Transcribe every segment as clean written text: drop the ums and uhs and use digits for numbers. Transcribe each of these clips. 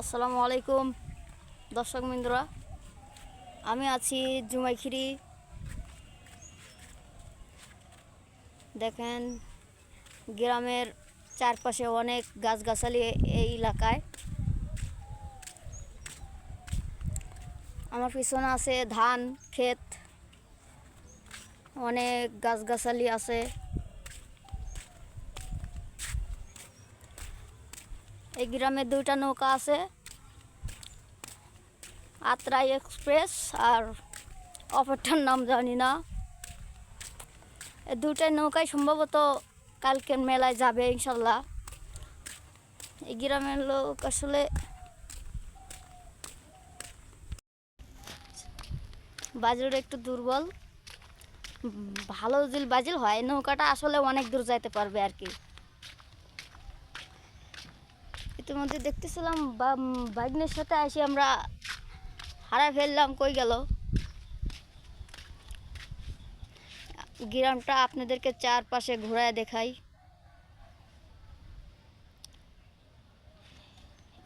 আসসালামু আলাইকুম দর্শক বন্ধুরা, আমি আছি জুমাইখিরি। দেখেন গ্রামের চারপাশে অনেক গাছগাছালি এই এলাকায়। আমার পিছনে আছে ধান ক্ষেত, অনেক গাছগাছালি আছে। এই গ্রামে দুইটা নৌকা আছে, আত্রাই এক্সপ্রেস আর অপরটার নাম জানি না। এই দুইটাই নৌকায় সম্ভবত কালকের মেলায় যাবে ইনশাল্লাহ। এই গ্রামের লোক আসলে বাজিল একটু দুর্বল, ভালো যদি বাজিল হয় নৌকাটা আসলে অনেক দূর যাইতে পারবে আর কি। ইতিমধ্যে দেখতেছিলাম বাইকনের সাথে আসি আমরা হারাই ফেললাম, কই গেল। গ্রামটা আপনাদেরকে চারপাশে ঘোরায় দেখাই।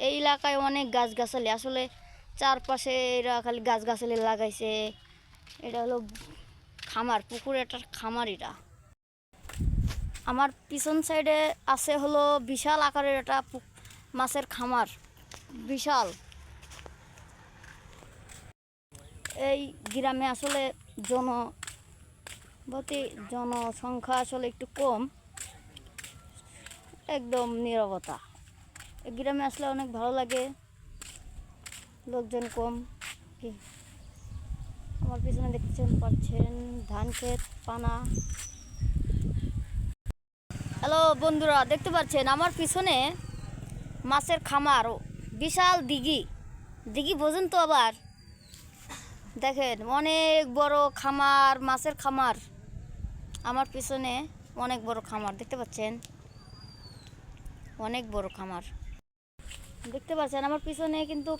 এই এলাকায় অনেক গাছগাছালি, আসলে চারপাশে এরা খালি গাছগাছালি লাগাইছে। এটা হলো খামার, পুকুর এটার খামার। এটা আমার পিছন সাইডে আছে হলো বিশাল আকারের একটা মাছের খামার, বিশাল। এই গ্রামে আসলে জনসংখ্যা আসলে একটু কম, একদম নীরবতা। এই গ্রামে আসলে অনেক ভালো লাগে, লোকজন কম। কি আমার পিছনে দেখতে পাচ্ছেন ধান ক্ষেত, পানা। হ্যালো বন্ধুরা, দেখতে পাচ্ছেন আমার পিছনে মাছের খামার, বিশাল দিঘি বোঝেন তো? আবার দেখেন অনেক বড় খামার, মাছের খামার। আমার পিছনে অনেক বড় খামার দেখতে পাচ্ছেন, অনেক বড় খামার দেখতে পাচ্ছেন আমার পিছনে। কিন্তু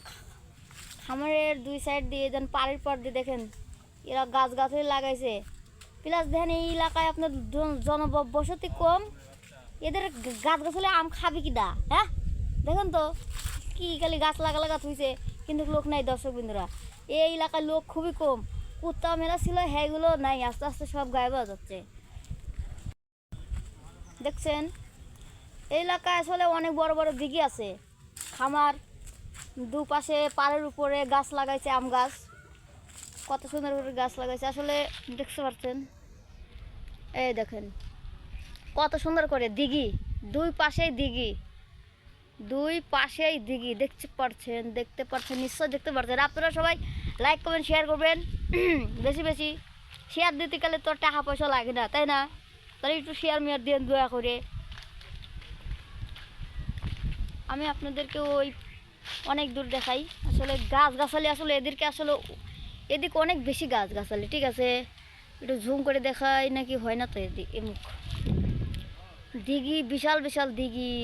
খামারের দুই সাইড দিয়ে দেন পাড়ের পর দিয়ে দেখেন এরা গাছগাছালি লাগাইছে। প্লাস দেখেন এই এলাকায় আপনার জনবসতি কম, এদের গাছগাছালি আম খাবে কি দা? হ্যাঁ দেখেন তো কি খালি গাছ লাগা থুইছে, কিন্তু লোক নাই। দর্শক বিন্দুরা, এই এলাকায় লোক খুবই কম। কুত্তা মেলা ছিল, হ্যাঁগুলো নাই, আস্তে আস্তে সব গায়েব হয়ে যাচ্ছে। দেখছেন এই এলাকায় আসলে অনেক বড় বড় দিঘি আছে, খামার দুপাশে পাড়ের উপরে গাছ লাগাইছে, আম গাছ। কত সুন্দর করে গাছ লাগাইছে আসলে, দেখতে পাচ্ছেন। এই দেখেন কত সুন্দর করে দিঘি, দুই পাশেই দিঘি দেখতে পাচ্ছেন নিশ্চয় দেখতে পাচ্ছেন। আপনারা সবাই লাইক কমেন্ট শেয়ার করবেন। বেশি বেশি শেয়ার দিতে গেলে তো টাকা পয়সা লাগে না, তাই না? তাহলে একটু শেয়ার মেয়ার দিয়ে দয়া করে। আমি আপনাদেরকে ওই অনেক দূর দেখাই। আসলে গাছগাছালি আসলে এদেরকে আসলে এদিকে অনেক বেশি গাছগাছালি। ঠিক আছে, একটু জুম করে দেখাই নাকি হয় না তো? এদিকে দিঘি, বিশাল বিশাল দিঘি।